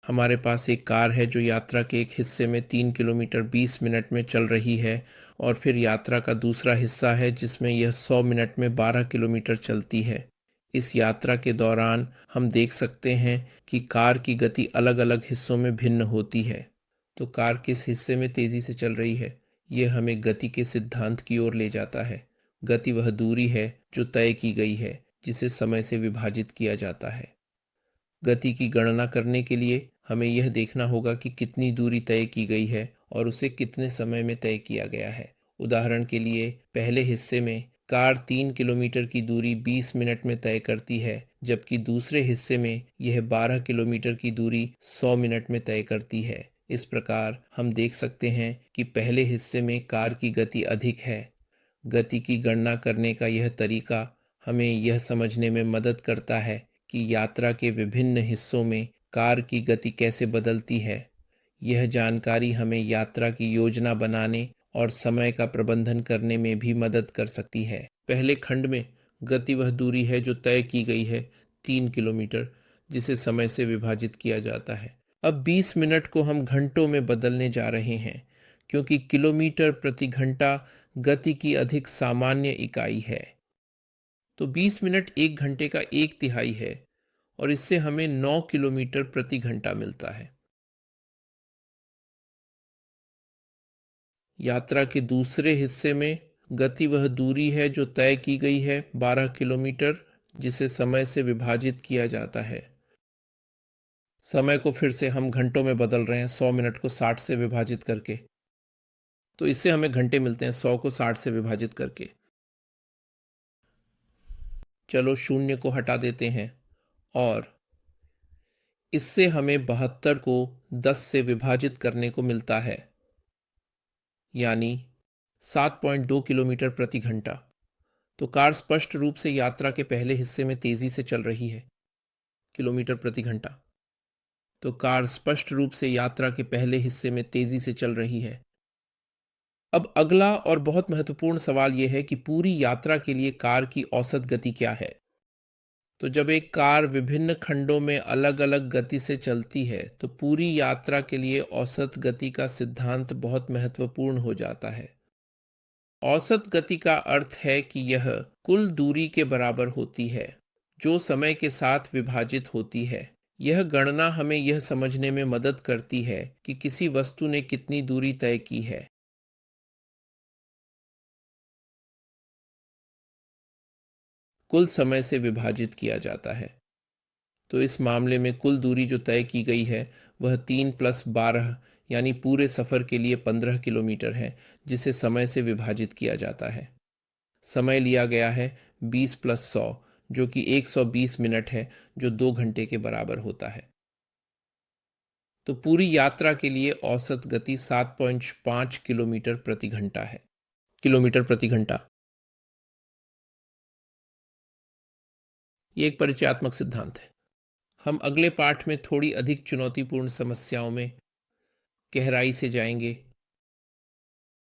हमारे पास एक कार है जो यात्रा के एक हिस्से में 3 किलोमीटर 20 मिनट में चल रही है और फिर यात्रा का दूसरा हिस्सा है जिसमें यह 100 मिनट में 12 किलोमीटर चलती है। इस यात्रा के दौरान हम देख सकते हैं कि कार की गति अलग-अलग हिस्सों में भिन्न होती है। तो कार किस हिस्से में तेजी से चल रही है, यह हमें गति के सिद्धांत की ओर ले जाता है। गति वह दूरी है जो तय की गई है, जिसे समय से विभाजित किया जाता है। गति की गणना करने के लिए हमें यह देखना होगा कि कितनी दूरी तय की गई है और उसे कितने समय में तय किया गया है। उदाहरण के लिए पहले हिस्से में कार 3 किलोमीटर की दूरी 20 मिनट में तय करती है, जबकि दूसरे हिस्से में यह 12 किलोमीटर की दूरी 100 मिनट में तय करती है। इस प्रकार हम देख सकते हैं कि पहले हिस्से में कार की गति अधिक है। गति की गणना करने का यह तरीका हमें यह समझने में मदद करता है कि यात्रा के विभिन्न हिस्सों में कार की गति कैसे बदलती है। यह जानकारी हमें यात्रा की योजना बनाने और समय का प्रबंधन करने में भी मदद कर सकती है। पहले खंड में गति वह दूरी है जो तय की गई है, 3 किलोमीटर, जिसे समय से विभाजित किया जाता है। अब 20 मिनट को हम घंटों में बदलने जा रहे हैं, क्योंकि किलोमीटर प्रति घंटा गति की अधिक सामान्य इकाई है। तो 20 मिनट एक घंटे का एक तिहाई है और इससे हमें 9 किलोमीटर प्रति घंटा मिलता है। यात्रा के दूसरे हिस्से में गति वह दूरी है जो तय की गई है, 12 किलोमीटर, जिसे समय से विभाजित किया जाता है। समय को फिर से हम घंटों में बदल रहे हैं, 100 मिनट को 60 से विभाजित करके। तो इससे हमें घंटे मिलते हैं 100 को 60 से विभाजित करके। चलो शून्य को हटा देते हैं और इससे हमें 72 को 10 से विभाजित करने को मिलता है, यानी 7.2 किलोमीटर प्रति घंटा। तो कार स्पष्ट रूप से यात्रा के पहले हिस्से में तेजी से चल रही है, किलोमीटर प्रति घंटा। तो कार स्पष्ट रूप से यात्रा के पहले हिस्से में तेजी से चल रही है। अब अगला और बहुत महत्वपूर्ण सवाल यह है कि पूरी यात्रा के लिए कार की औसत गति क्या है। तो जब एक कार विभिन्न खंडों में अलग-अलग गति से चलती है, तो पूरी यात्रा के लिए औसत गति का सिद्धांत बहुत महत्वपूर्ण हो जाता है। औसत गति का अर्थ है कि यह कुल दूरी के बराबर होती है, जो समय के साथ विभाजित होती है। यह गणना हमें यह समझने में मदद करती है कि किसी वस्तु ने कितनी दूरी तय की है। कुल समय से विभाजित किया जाता है। तो इस मामले में कुल दूरी जो तय की गई है वह 3 + 12 यानी पूरे सफ़र के लिए 15 किलोमीटर है, जिसे समय से विभाजित किया जाता है। समय लिया गया है 20 + 100 जो कि 120 मिनट है, जो 2 घंटे के बराबर होता है। तो पूरी यात्रा के लिए औसत गति 7.5 किलोमीटर प्रति घंटा है, किलोमीटर प्रति घंटा। ये एक परिचयात्मक सिद्धांत है। हम अगले पाठ में थोड़ी अधिक चुनौतीपूर्ण समस्याओं में गहराई से जाएंगे